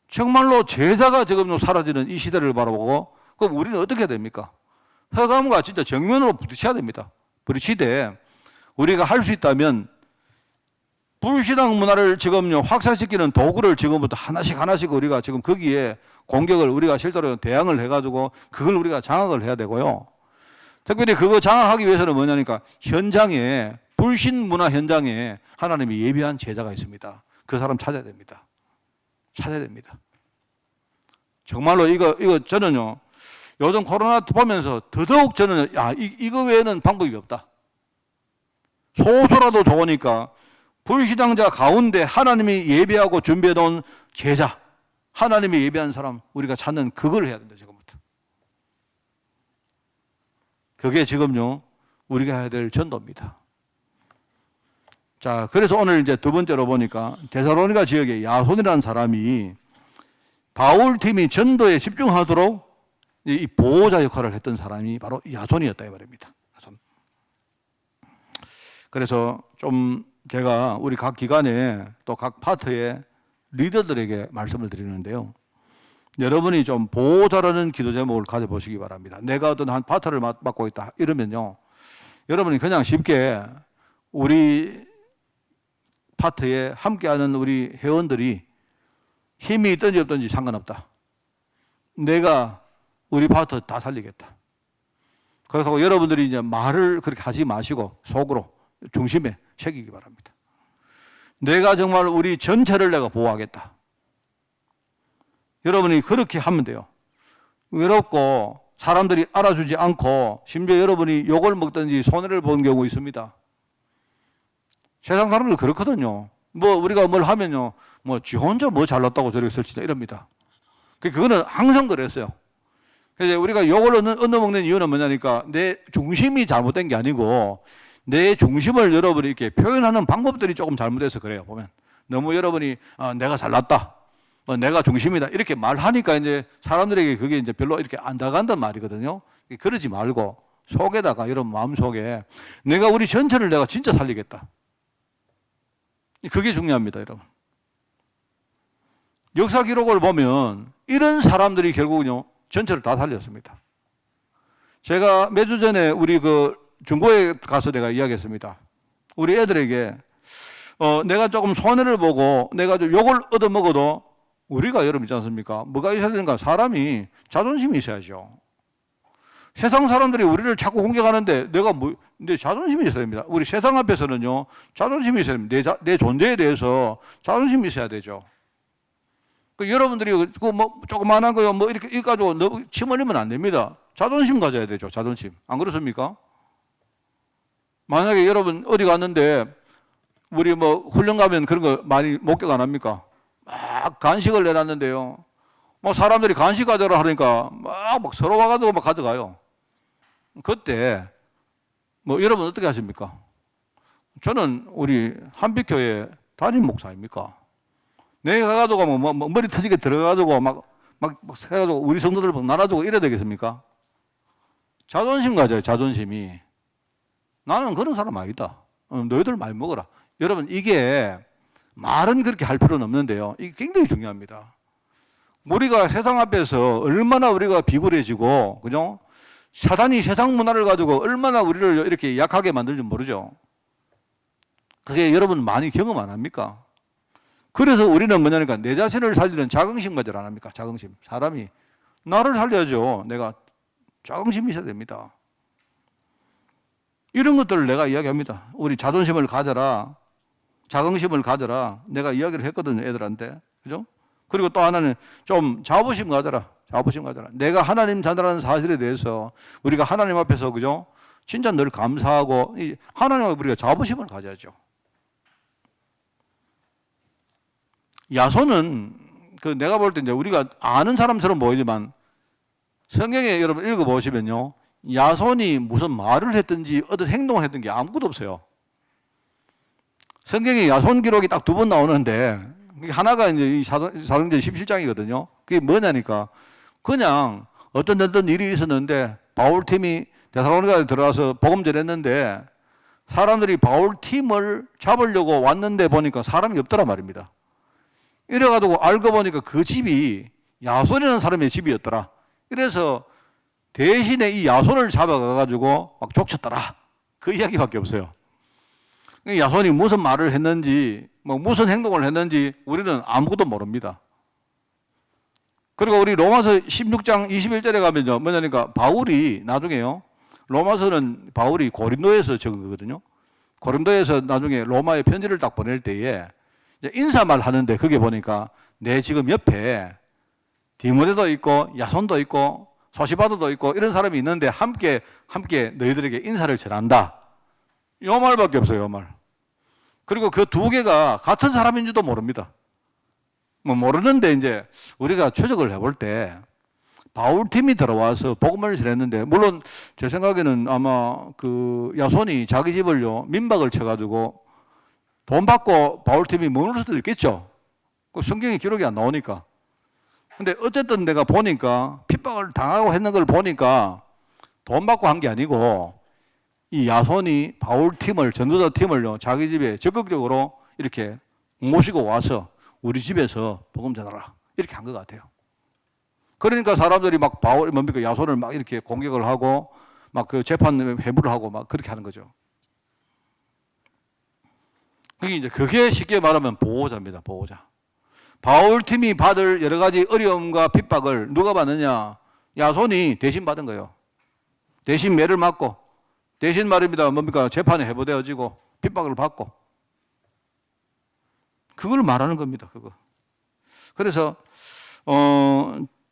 정말로 제자가 지금요, 사라지는 이 시대를 바라보고, 그럼 우리는 어떻게 해야 됩니까? 흑암과 진짜 정면으로 부딪혀야 됩니다. 부딪히되, 우리가 할 수 있다면, 불신앙 문화를 지금요, 확산시키는 도구를 지금부터 하나씩 우리가 지금 거기에 공격을 우리가 실제로 대항을 해가지고, 그걸 우리가 장악을 해야 되고요. 특별히 그거 장악하기 위해서는 뭐냐니까, 현장에, 불신 문화 현장에 하나님이 예비한 제자가 있습니다. 그 사람 찾아야 됩니다. 찾아야 됩니다. 정말로 이거 저는요, 요즘 코로나 보면서 더더욱 저는, 이거 외에는 방법이 없다. 소수라도 좋으니까 불신앙자 가운데 하나님이 예비하고 준비해 놓은 제자, 하나님이 예비한 사람 우리가 찾는 그걸 해야 된다. 지금부터. 그게 지금요, 우리가 해야 될 전도입니다. 자, 그래서 오늘 이제 두 번째로 보니까 데살로니가 지역에 야손이라는 사람이 바울 팀이 전도에 집중하도록 이 보호자 역할을 했던 사람이 바로 야손이었다 이 말입니다. 야손. 그래서 좀 제가 우리 각 기관에 또 각 파트의 리더들에게 말씀을 드리는데요. 여러분이 좀 보호자라는 기도 제목을 가져보시기 바랍니다. 내가 어떤 한 파트를 맡고 있다 이러면요, 여러분이 그냥 쉽게 우리 파트에 함께하는 우리 회원들이 힘이 있든지 없든지 상관없다. 내가 우리 파트 다 살리겠다. 그래서 여러분들이 이제 말을 그렇게 하지 마시고 속으로 중심에 새기기 바랍니다. 내가 정말 우리 전체를 내가 보호하겠다. 여러분이 그렇게 하면 돼요. 외롭고 사람들이 알아주지 않고 심지어 여러분이 욕을 먹든지 손해를 본 경우 있습니다. 세상 사람들 그렇거든요. 뭐 우리가 뭘 하면요, 뭐 지 혼자 뭐 잘났다고 저렇게 설치냐 이럽니다. 그거는 항상 그랬어요. 그래서 우리가 욕을 얻어먹는 이유는 뭐냐니까 내 중심이 잘못된 게 아니고 내 중심을 여러분이 이렇게 표현하는 방법들이 조금 잘못돼서 그래요. 보면 너무 여러분이 내가 잘났다, 내가 중심이다 이렇게 말하니까 이제 사람들에게 그게 이제 별로 이렇게 안 다간단 말이거든요. 그러지 말고 속에다가 여러분 마음속에 내가 우리 전체를 내가 진짜 살리겠다. 그게 중요합니다, 여러분. 역사 기록을 보면 이런 사람들이 결국은요 전체를 다 살렸습니다. 제가 몇 주 전에 우리 중고에 가서 내가 이야기했습니다. 우리 애들에게 내가 조금 손해를 보고 내가 좀 욕을 얻어먹어도 우리가 여러분 있지 않습니까? 뭐가 있어야 되는가? 사람이 자존심이 있어야죠. 세상 사람들이 우리를 자꾸 공격하는데 내 자존심이 있어야 됩니다. 우리 세상 앞에서는요 자존심이 있어야 됩니다. 내 존재에 대해서 자존심이 있어야 되죠. 여러분들이 뭐 조그만한 거요 뭐 이렇게 이거 가지고 침 흘리면 안 됩니다. 자존심 가져야 되죠. 자존심. 안 그렇습니까? 만약에 여러분 어디 갔는데 우리 뭐 훈련 가면 그런 거 많이 목격 안 합니까? 막 간식을 내놨는데요. 뭐 사람들이 간식 가져라 하니까 막 서로 와가지고 막 가져가요. 그때 뭐 여러분 어떻게 하십니까? 저는 우리 한빛교회 담임 목사입니까? 내가 가가지고 뭐 머리 터지게 들어가가지고 막 세가지고 우리 성도들 나눠주고 이래야 되겠습니까? 자존심 가져요, 자존심이. 나는 그런 사람 아니다. 너희들 많이 먹어라. 여러분, 이게 말은 그렇게 할 필요는 없는데요. 이게 굉장히 중요합니다. 우리가 세상 앞에서 얼마나 우리가 비굴해지고, 그죠? 사단이 세상 문화를 가지고 얼마나 우리를 이렇게 약하게 만들지 모르죠. 그게 여러분 많이 경험 안 합니까? 그래서 우리는 뭐냐니까 내 자신을 살리는 자긍심 가지를 안 합니까? 자긍심. 사람이 나를 살려야죠. 내가 자긍심이 있어야 됩니다. 이런 것들을 내가 이야기합니다. 우리 자존심을 가져라. 자긍심을 가져라. 내가 이야기를 했거든요, 애들한테. 그죠? 그리고 또 하나는 좀 자부심 가져라. 자부심 가져라. 내가 하나님 자녀라는 사실에 대해서 우리가 하나님 앞에서, 그죠? 진짜 늘 감사하고, 하나님 앞에 우리가 자부심을 가져야죠. 야손은 내가 볼 때 이제 우리가 아는 사람처럼 보이지만 성경에 여러분 읽어보시면요. 야손이 무슨 말을 했든지 어떤 행동을 했던 게 아무것도 없어요. 성경에 야손 기록이 딱 2번 나오는데 하나가 이제 사도행전 17장이거든요. 그게 뭐냐니까 그냥 어떤 일이 있었는데 바울팀이 데살로니가에 들어가서 복음 전했는데 사람들이 바울팀을 잡으려고 왔는데 보니까 사람이 없더란 말입니다. 이래가지고 알고 보니까 그 집이 야손이라는 사람의 집이었더라. 이래서 대신에 이 야손을 잡아가가지고 막 족쳤더라. 그 이야기밖에 없어요. 야손이 무슨 말을 했는지, 뭐 무슨 행동을 했는지 우리는 아무것도 모릅니다. 그리고 우리 로마서 16장 21절에 가면요. 뭐냐니까 바울이 나중에요. 로마서는 바울이 고린도에서 적은 거거든요. 고린도에서 나중에 로마에 편지를 딱 보낼 때에 인사말 하는데 그게 보니까 내 지금 옆에 디모데도 있고 야손도 있고 소시바도도 있고 이런 사람이 있는데 함께 너희들에게 인사를 전한다. 요 말밖에 없어요, 요 말. 그리고 그 2개가 같은 사람인지도 모릅니다. 뭐 모르는데 이제 우리가 추적을 해볼 때 바울팀이 들어와서 복음을 전했는데 물론 제 생각에는 아마 그 야손이 자기 집을요 민박을 쳐가지고 돈 받고 바울팀이 머물 수도 있겠죠. 그 성경에 기록이 안 나오니까. 근데 어쨌든 내가 보니까 핍박을 당하고 했는 걸 보니까 돈 받고 한 게 아니고 이 야손이 바울팀을, 전도자 팀을요 자기 집에 적극적으로 이렇게 모시고 와서 우리 집에서 복음 전하라. 이렇게 한 것 같아요. 그러니까 사람들이 막 야손을 막 이렇게 공격을 하고 막 그 재판 회부를 하고 막 그렇게 하는 거죠. 그게 쉽게 말하면 보호자입니다, 보호자. 바울팀이 받을 여러 가지 어려움과 핍박을 누가 받느냐? 야손이 대신 받은 거예요. 대신 매를 맞고, 대신 말입니다. 뭡니까? 재판에 회부되어지고, 핍박을 받고. 그걸 말하는 겁니다, 그거. 그래서,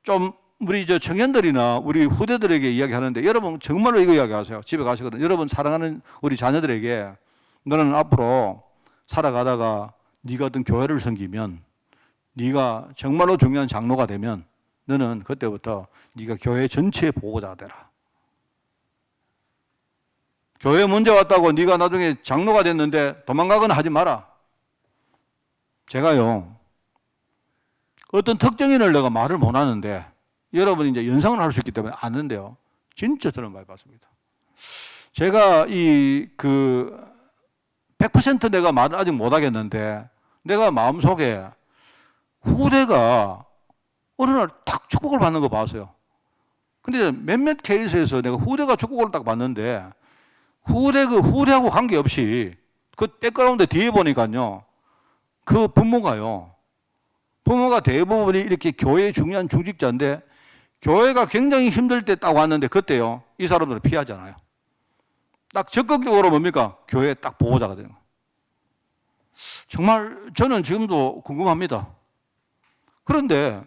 좀, 우리 청년들이나 우리 후대들에게 이야기하는데, 여러분 정말로 이거 이야기하세요. 집에 가시거든. 여러분 사랑하는 우리 자녀들에게, 너는 앞으로 살아가다가 네가 어떤 교회를 섬기면, 네가 정말로 중요한 장로가 되면 너는 그때부터 네가 교회 전체의 보호자가 되라. 교회 문제 왔다고 네가 나중에 장로가 됐는데 도망가거나 하지 마라. 제가요, 어떤 특정인을 내가 말을 못 하는데, 여러분이 이제 연상을 할 수 있기 때문에 아는데요, 진짜 저는 많이 봤습니다. 제가 100% 내가 말을 아직 못 하겠는데, 내가 마음속에 후대가 어느 날 탁 축복을 받는 거 봤어요. 근데 몇몇 케이스에서 내가 후대가 축복을 딱 받는데, 후대하고 관계없이 그 백그라운드 뒤에 보니까요, 그 부모가 대부분이 이렇게 교회의 중요한 중직자인데, 교회가 굉장히 힘들 때 딱 왔는데, 그때요, 이 사람들은 피하잖아요. 딱 적극적으로 뭡니까? 교회의 딱 보호자가 되는 거예요. 정말 저는 지금도 궁금합니다. 그런데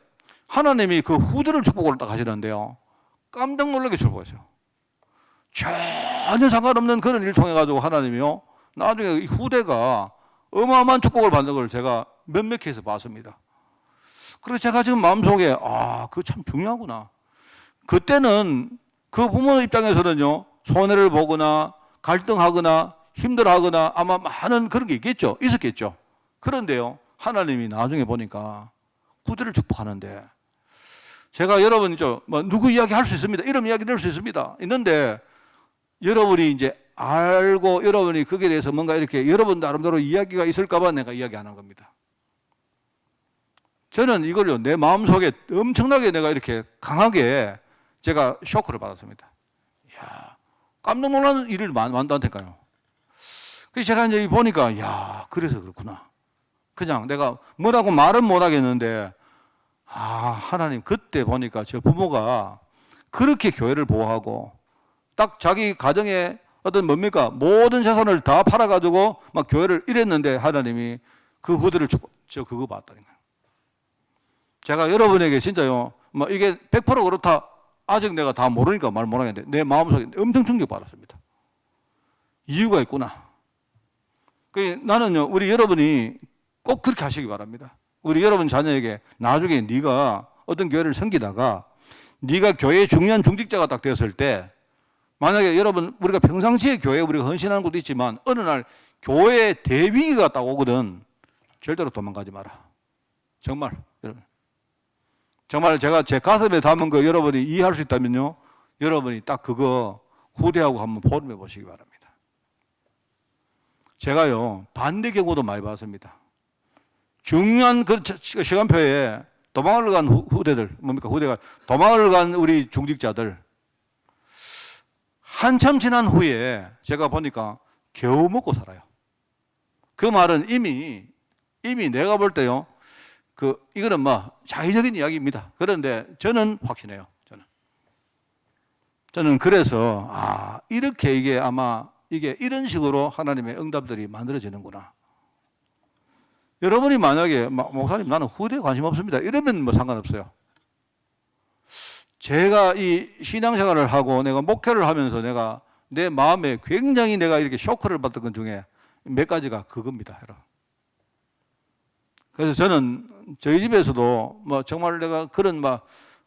하나님이 그 후대를 축복을 딱 하시는데요, 깜짝 놀라게 축복하세요. 전혀 상관없는 그런 일을 통해가지고 하나님이요, 나중에 이 후대가 어마어마한 축복을 받는 걸 제가 몇몇 케이스 봤습니다. 그래서 제가 지금 마음속에, 그거 참 중요하구나. 그때는 그 부모 입장에서는요, 손해를 보거나 갈등하거나 힘들어하거나 아마 많은 그런 게 있었겠죠. 그런데요, 하나님이 나중에 보니까 후대를 축복하는데, 제가 여러분, 누구 이야기 할 수 있습니다. 이름 이야기 될 수 있습니다. 있는데, 여러분이 이제 알고 여러분이 거기에 대해서 뭔가 이렇게 여러분 나름대로 이야기가 있을까봐 내가 이야기 안 한 겁니다. 저는 이걸요, 내 마음속에 엄청나게 내가 이렇게 강하게 제가 쇼크를 받았습니다. 이야, 깜짝 놀라는 일을 만든다니까요. 그래서 제가 이제 보니까, 그래서 그렇구나. 그냥 내가 뭐라고 말은 못 하겠는데, 하나님, 그때 보니까 저 부모가 그렇게 교회를 보호하고, 딱 자기 가정에 어떤 모든 재산을 다 팔아가지고 막 교회를 이랬는데, 하나님이 그 후대를 주고, 저 그거 봤다는 거예요. 제가 여러분에게 진짜요, 이게 100% 그렇다, 아직 내가 다 모르니까 말 못 하겠는데, 내 마음속에 엄청 충격받았습니다. 이유가 있구나. 나는요, 우리 여러분이 꼭 그렇게 하시기 바랍니다. 우리 여러분 자녀에게 나중에 네가 어떤 교회를 섬기다가 네가 교회의 중요한 중직자가 딱 되었을 때, 만약에 여러분, 우리가 평상시에 교회에 우리가 헌신하는 것도 있지만 어느 날 교회에 대위기가 딱 오거든, 절대로 도망가지 마라. 정말 여러분, 정말 제가 제 가슴에 담은 거 여러분이 이해할 수 있다면요, 여러분이 딱 그거 후대하고 한번 포럼해 보시기 바랍니다. 제가요, 반대 경우도 많이 봤습니다. 중요한 그 시간표에 도망을 간 후대들, 후대가 도망을 간 우리 중직자들, 한참 지난 후에 제가 보니까 겨우 먹고 살아요. 그 말은 이미 내가 볼 때요, 이거는 자의적인 이야기입니다. 그런데 저는 확신해요. 저는 그래서, 이렇게 이게 아마 이런 식으로 하나님의 응답들이 만들어지는구나. 여러분이 만약에 목사님 나는 후대에 관심 없습니다, 이러면 상관없어요. 제가 이 신앙생활을 하고 내가 목회를 하면서 내가 내 마음에 굉장히 내가 이렇게 쇼크를 받던 것 중에 몇 가지가 그겁니다, 여러분. 그래서 저는 저희 집에서도 정말 내가 그런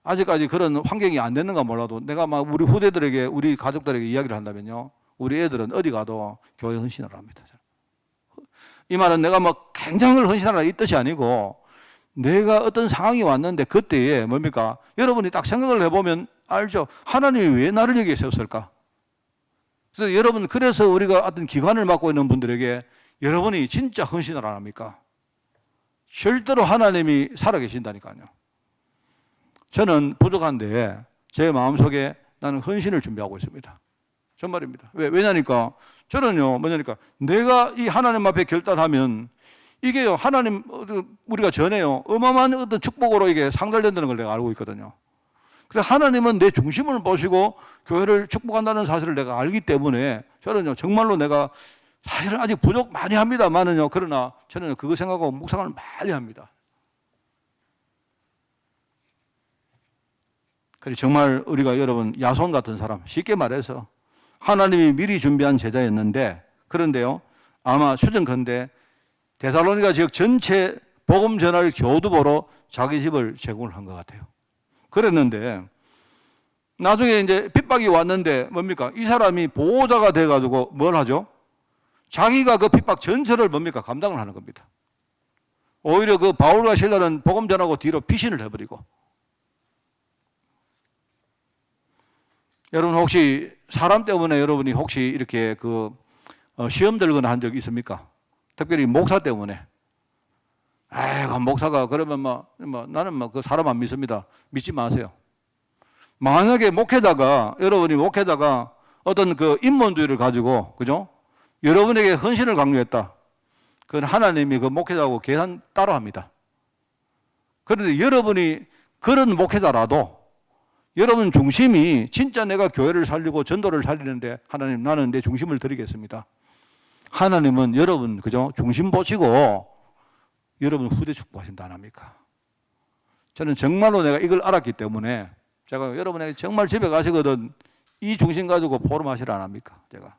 아직까지 그런 환경이 안 됐는가 몰라도 내가 우리 후대들에게, 우리 가족들에게 이야기를 한다면요, 우리 애들은 어디 가도 교회 헌신을 합니다. 이 말은 내가 굉장히 헌신하라 이 뜻이 아니고, 내가 어떤 상황이 왔는데 그때에 여러분이 딱 생각을 해보면 알죠. 하나님이 왜 나를 여기에 세웠을까? 그래서 여러분, 그래서 우리가 어떤 기관을 맡고 있는 분들에게 여러분이 진짜 헌신을 안 합니까? 절대로 하나님이 살아계신다니까요. 저는 부족한데 제 마음속에 나는 헌신을 준비하고 있습니다. 정말입니다. 왜냐니까 저는요, 내가 이 하나님 앞에 결단하면 이게요, 하나님, 우리가 전에요, 어마어마한 어떤 축복으로 이게 상달된다는 걸 내가 알고 있거든요. 그래서 하나님은 내 중심을 보시고 교회를 축복한다는 사실을 내가 알기 때문에 저는요, 정말로 내가 사실은 아직 부족 많이 합니다만은요, 그러나 저는 그거 생각하고 묵상을 많이 합니다. 그래서 정말 우리가 여러분, 야손 같은 사람, 쉽게 말해서 하나님이 미리 준비한 제자였는데, 그런데요, 아마 추정컨대 데살로니가 지역 전체 복음 전할 교두보로 자기 집을 제공을 한 것 같아요. 그랬는데 나중에 이제 핍박이 왔는데 뭡니까? 이 사람이 보호자가 돼가지고 뭘 하죠? 자기가 그 핍박 전체를 뭡니까? 감당을 하는 겁니다. 오히려 그 바울과 실라는 복음 전하고 뒤로 피신을 해버리고. 여러분 혹시 사람 때문에 여러분이 혹시 이렇게 시험 들거나 한 적 있습니까? 특별히 목사 때문에. 아이고, 목사가 그러면 나는 그 사람 안 믿습니다. 믿지 마세요. 만약에 여러분이 목회자가 어떤 그 인본주의를 가지고, 그죠? 여러분에게 헌신을 강요했다. 그건 하나님이 그 목회자하고 계산 따로 합니다. 그런데 여러분이 그런 목회자라도 여러분 중심이 진짜 내가 교회를 살리고 전도를 살리는데 하나님 나는 내 중심을 드리겠습니다. 하나님은 여러분 그죠? 중심 보시고 여러분 후대 축복하신다 안 합니까? 저는 정말로 내가 이걸 알았기 때문에 제가 여러분에게 정말 집에 가시거든 이 중심 가지고 포럼하시라 안 합니까? 제가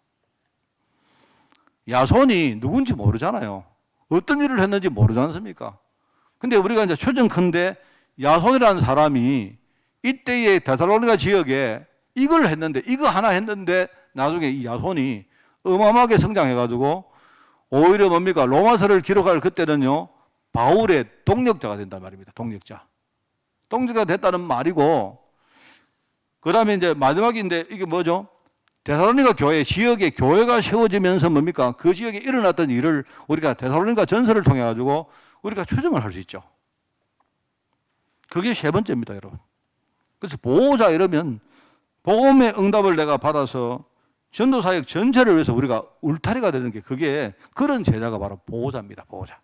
야손이 누군지 모르잖아요. 어떤 일을 했는지 모르지 않습니까? 근데 우리가 이제 추정컨대 야손이라는 사람이 이때의 데살로니가 지역에 이걸 했는데 이거 하나 했는데 나중에 이 야손이 어마어마하게 성장해가지고 오히려 뭡니까? 로마서를 기록할 그때는요 바울의 동력자가 된단 말입니다. 동력자가 됐다는 말이고 그 다음에 이제 마지막인데 이게 뭐죠? 데살로니가 교회 지역에 교회가 세워지면서 뭡니까? 그 지역에 일어났던 일을 우리가 데살로니가 전설을 통해 가지고 우리가 추정을 할 수 있죠. 그게 세 번째입니다, 여러분. 그래서 보호자 이러면 복음의 응답을 내가 받아서 전도 사역 전체를 위해서 우리가 울타리가 되는 게 그게 그런 제자가 바로 보호자입니다. 보호자.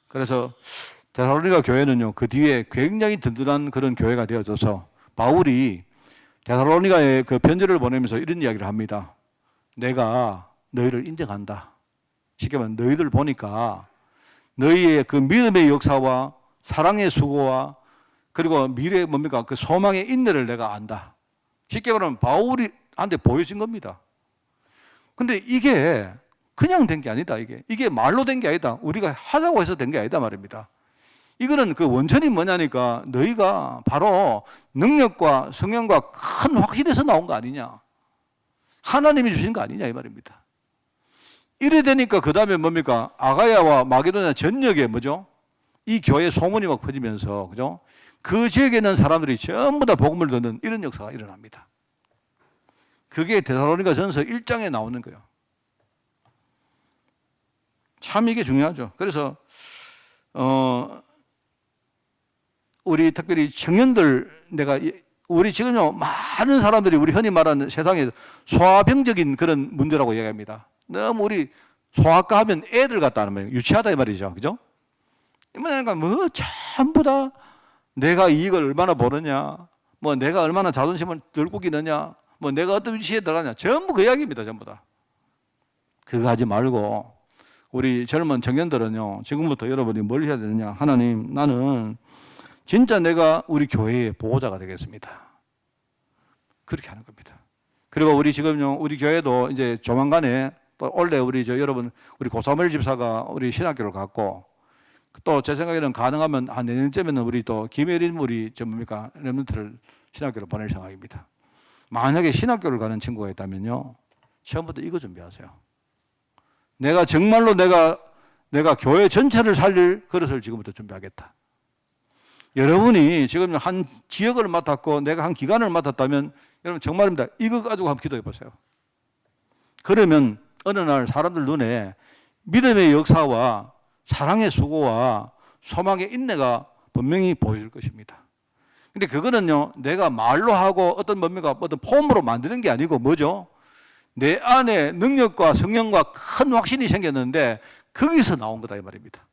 그래서 데살로니가 교회는요 그 뒤에 굉장히 든든한 그런 교회가 되어져서 바울이 데살로니가에 그 편지를 보내면서 이런 이야기를 합니다. 내가 너희를 인정한다. 쉽게 말하면 너희들 보니까 너희의 그 믿음의 역사와 사랑의 수고와 그리고 미래의 뭡니까? 그 소망의 인내를 내가 안다. 쉽게 말하면 바울이 한테 보여진 겁니다. 근데 이게 그냥 된 게 아니다. 이게 말로 된 게 아니다. 우리가 하자고 해서 된 게 아니다 말입니다. 이거는 그 원천이 뭐냐니까 너희가 바로 능력과 성령과 큰 확신에서 나온 거 아니냐. 하나님이 주신 거 아니냐 이 말입니다. 이래 되니까 그 다음에 뭡니까? 아가야와 마게도냐 전역에 뭐죠? 이 교회 소문이 막 퍼지면서 그죠? 그 지역에 있는 사람들이 전부 다 복음을 듣는 이런 역사가 일어납니다. 그게 데살로니가 전서 1장에 나오는 거예요. 참 이게 중요하죠. 그래서 우리 특별히 청년들 우리 지금요 많은 사람들이 우리 흔히 말하는 세상에 소아병적인 그런 문제라고 얘기합니다. 너무 우리 소아과 하면 애들 같다는 말이에요. 유치하다 이 말이죠. 그죠? 그러니까 뭐 전부 다 내가 이익을 얼마나 버느냐, 뭐 내가 얼마나 자존심을 들고 기느냐, 뭐 내가 어떤 위치에 들어가냐, 전부 그 이야기입니다. 전부 다. 그거 하지 말고 우리 젊은 청년들은요 지금부터 여러분이 뭘 해야 되느냐. 하나님 나는 진짜 내가 우리 교회의 보호자가 되겠습니다. 그렇게 하는 겁니다. 그리고 우리 지금요 우리 교회도 이제 조만간에 또 원래 여러분 우리 고사무엘 집사가 우리 신학교를 갖고 또 제 생각에는 가능하면 한 내년쯤에는 우리 또 김혜린 랩런트를 신학교로 보낼 생각입니다. 만약에 신학교를 가는 친구가 있다면요 처음부터 이거 준비하세요. 내가 정말로 내가 교회 전체를 살릴 그릇을 지금부터 준비하겠다. 여러분이 지금 한 지역을 맡았고 내가 한 기간을 맡았다면 여러분 정말입니다. 이거 가지고 한번 기도해 보세요. 그러면 어느 날 사람들 눈에 믿음의 역사와 사랑의 수고와 소망의 인내가 분명히 보일 것입니다. 근데 그거는요 내가 말로 하고 어떤 폼으로 만드는 게 아니고 뭐죠? 내 안에 능력과 성령과 큰 확신이 생겼는데 거기서 나온 거다 이 말입니다.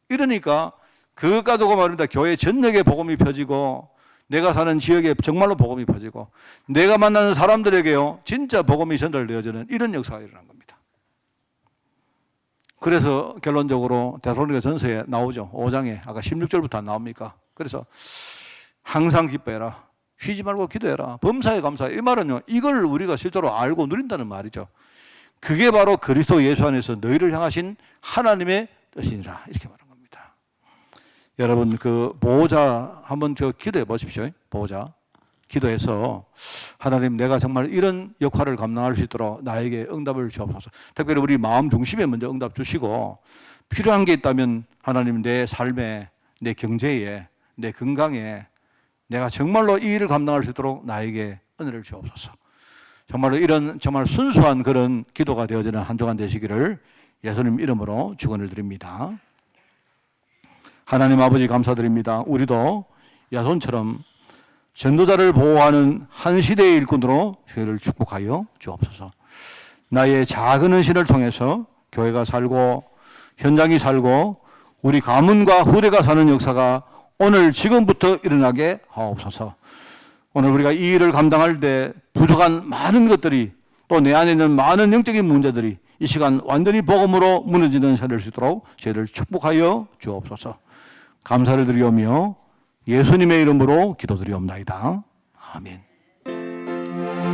이러니까 그것 가지고 말입니다. 교회 전역에 복음이 펴지고 내가 사는 지역에 정말로 복음이 펴지고 내가 만나는 사람들에게요 진짜 복음이 전달되어지는 이런 역사가 일어난 겁니다. 그래서 결론적으로 데살로니가 전서에 나오죠. 5장에 아까 16절부터 안 나옵니까? 그래서 항상 기뻐해라. 쉬지 말고 기도해라. 범사에 감사해. 이 말은요 이걸 우리가 실제로 알고 누린다는 말이죠. 그게 바로 그리스도 예수 안에서 너희를 향하신 하나님의 뜻이니라. 이렇게 말한 겁니다. 여러분, 그 보호자 한번 기도해 보십시오. 보호자. 기도해서 하나님, 내가 정말 이런 역할을 감당할 수 있도록 나에게 응답을 주옵소서. 특별히 우리 마음 중심에 먼저 응답 주시고, 필요한 게 있다면 하나님, 내 삶에, 내 경제에, 내 건강에 내가 정말로 이 일을 감당할 수 있도록 나에게 은혜를 주옵소서. 정말로 이런 정말 순수한 그런 기도가 되어지는 한 주간 되시기를 예수님 이름으로 축원을 드립니다. 하나님 아버지 감사드립니다. 우리도 야손처럼 전도자를 보호하는 한 시대의 일꾼으로 저희를 축복하여 주옵소서. 나의 작은 헌신을 통해서 교회가 살고 현장이 살고 우리 가문과 후대가 사는 역사가 오늘 지금부터 일어나게 하옵소서. 오늘 우리가 이 일을 감당할 때 부족한 많은 것들이 또 내 안에 있는 많은 영적인 문제들이 이 시간 완전히 복음으로 무너지는 시간이 될 수 있도록 저희를 축복하여 주옵소서. 감사를 드리오며 예수님의 이름으로 기도드리옵나이다. 아멘.